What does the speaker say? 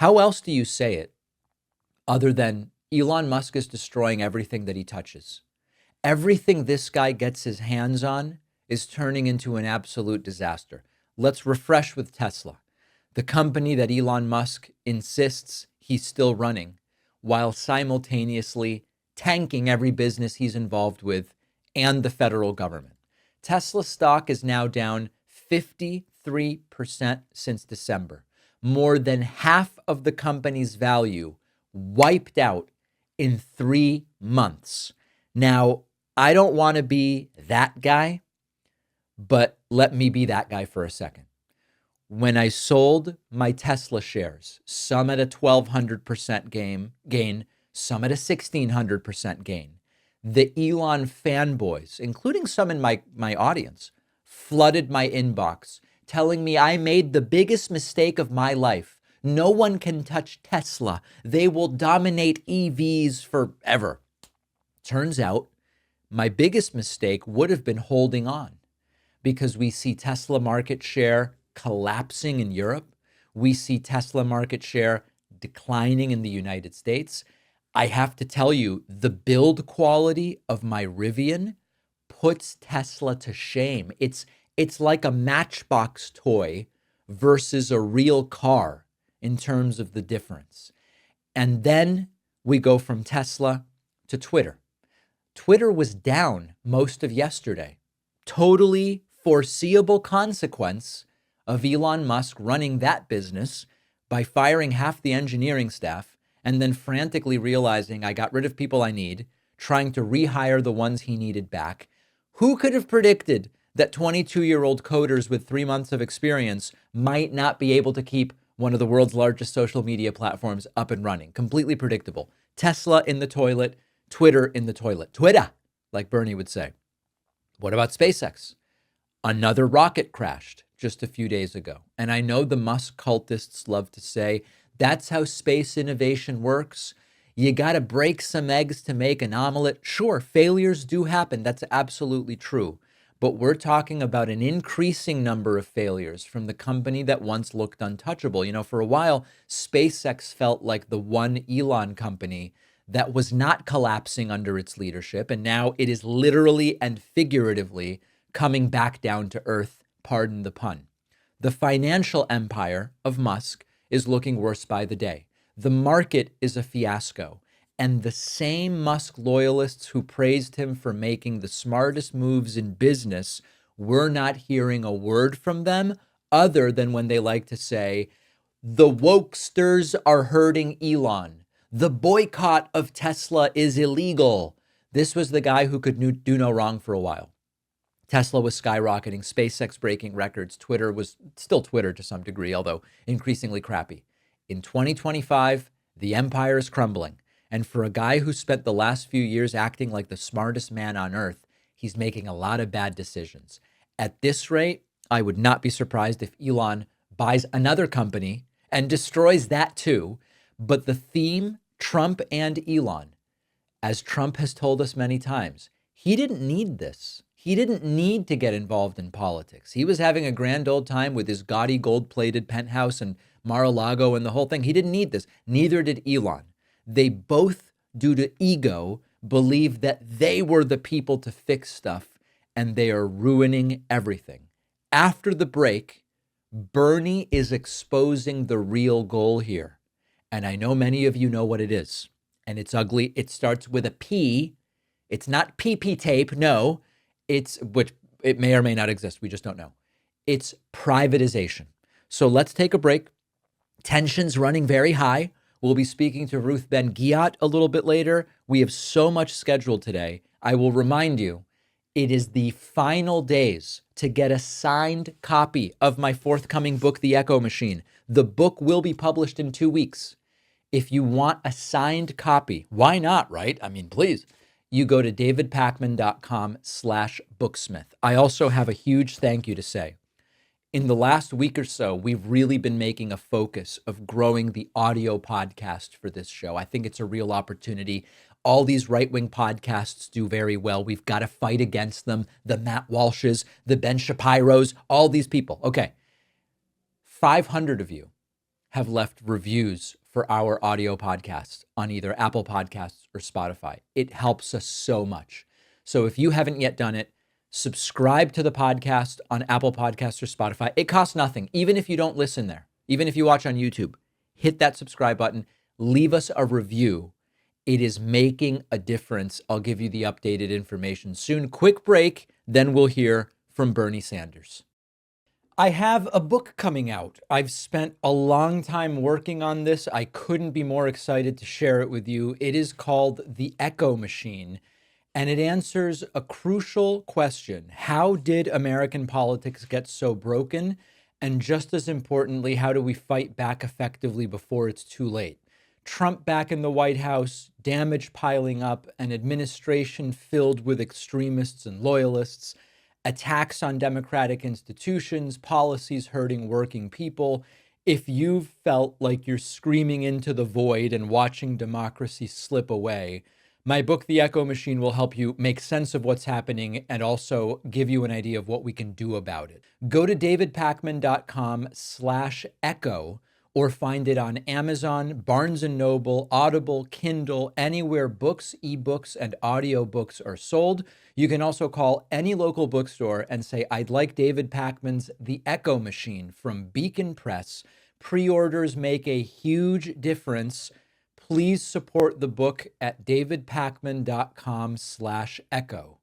How else do you say it other than Elon Musk is destroying everything that he touches? Everything this guy gets his hands on is turning into an absolute disaster. Let's refresh with Tesla, the company that Elon Musk insists he's still running while simultaneously tanking every business he's involved with and the federal government. Tesla stock is now down 53% since December. More than half of the company's value wiped out in 3 months. Now, I don't want to be that guy, but let me be that guy for a second. When I sold my Tesla shares, some at a 1,200% gain, some at a 1,600% gain, the Elon fanboys, including some in my audience, flooded my inbox telling me I made the biggest mistake of my life. No one can touch Tesla. They will dominate EVs forever. Turns out my biggest mistake would have been holding on, because we see Tesla market share collapsing in Europe. We see Tesla market share declining in the United States. I have to tell you, the build quality of my Rivian puts Tesla to shame. It's like a Matchbox toy versus a real car in terms of the difference. And then we go from Tesla to Twitter. Twitter was down most of yesterday. Totally foreseeable consequence of Elon Musk running that business by firing half the engineering staff and then frantically realizing I got rid of people I need, trying to rehire the ones he needed back. Who could have predicted that 22-year-old coders with 3 months of experience might not be able to keep one of the world's largest social media platforms up and running? Completely predictable. Tesla in the toilet, Twitter in the toilet. Twitter, like Bernie would say. What about SpaceX? Another rocket crashed just a few days ago. And I know the Musk cultists love to say, that's how space innovation works. You got to break some eggs to make an omelet. Sure, failures do happen. That's absolutely true. But we're talking about an increasing number of failures from the company that once looked untouchable. You know, for a while, SpaceX felt like the one Elon company that was not collapsing under its leadership. And now it is literally and figuratively coming back down to earth, pardon the pun. The financial empire of Musk is looking worse by the day. The market is a fiasco. And the same Musk loyalists who praised him for making the smartest moves in business, we're not hearing a word from them other than when they like to say, the wokesters are hurting Elon. The boycott of Tesla is illegal. This was the guy who could do no wrong for a while. Tesla was skyrocketing, SpaceX breaking records. Twitter was still Twitter to some degree, although increasingly crappy. In 2025, the empire is crumbling. And for a guy who spent the last few years acting like the smartest man on earth, he's making a lot of bad decisions. At this rate, I would not be surprised if Elon buys another company and destroys that too. But the theme, Trump and Elon, as Trump has told us many times, he didn't need this. He didn't need to get involved in politics. He was having a grand old time with his gaudy gold-plated penthouse and Mar-a-Lago and the whole thing. He didn't need this. Neither did Elon. They both, due to ego, believe that they were the people to fix stuff, and they are ruining everything. After the break, Bernie is exposing the real goal here. And I know many of you know what it is. And it's ugly. It starts with a P. It's not PP tape. No, which it may or may not exist. We just don't know. It's privatization. So let's take a break. Tensions running very high. We'll be speaking to Ruth Ben-Ghiat a little bit later. We have so much scheduled today. I will remind you, it is the final days to get a signed copy of my forthcoming book, The Echo Machine. The book will be published in 2 weeks. If you want a signed copy, why not, right? I mean, please. You go to davidpakman.com/booksmith. I also have a huge thank you to say. In the last week or so, we've really been making a focus of growing the audio podcast for this show. I think it's a real opportunity. All these right-wing podcasts do very well. We've got to fight against them. The Matt Walshes, the Ben Shapiros, all these people. Okay, 500 of you have left reviews for our audio podcasts on either Apple Podcasts or Spotify. It helps us so much. So if you haven't yet done it, subscribe to the podcast on Apple Podcasts or Spotify. It costs nothing, even if you don't listen there, even if you watch on YouTube. Hit that subscribe button, leave us a review. It is making a difference. I'll give you the updated information soon. Quick break, then we'll hear from Bernie Sanders. I have a book coming out. I've spent a long time working on this. I couldn't be more excited to share it with you. It is called The Echo Machine, and it answers a crucial question. How did American politics get so broken? And just as importantly, how do we fight back effectively before it's too late? Trump back in the White House, damage piling up, an administration filled with extremists and loyalists, attacks on democratic institutions, policies hurting working people. If you've felt like you're screaming into the void and watching democracy slip away, my book, The Echo Machine, will help you make sense of what's happening and also give you an idea of what we can do about it. Go to davidpakman.com/echo or find it on Amazon, Barnes & Noble, Audible, Kindle, anywhere books, ebooks, and audiobooks are sold. You can also call any local bookstore and say, I'd like David Pakman's The Echo Machine from Beacon Press. Pre-orders make a huge difference. Please support the book at davidpakman.com/echo.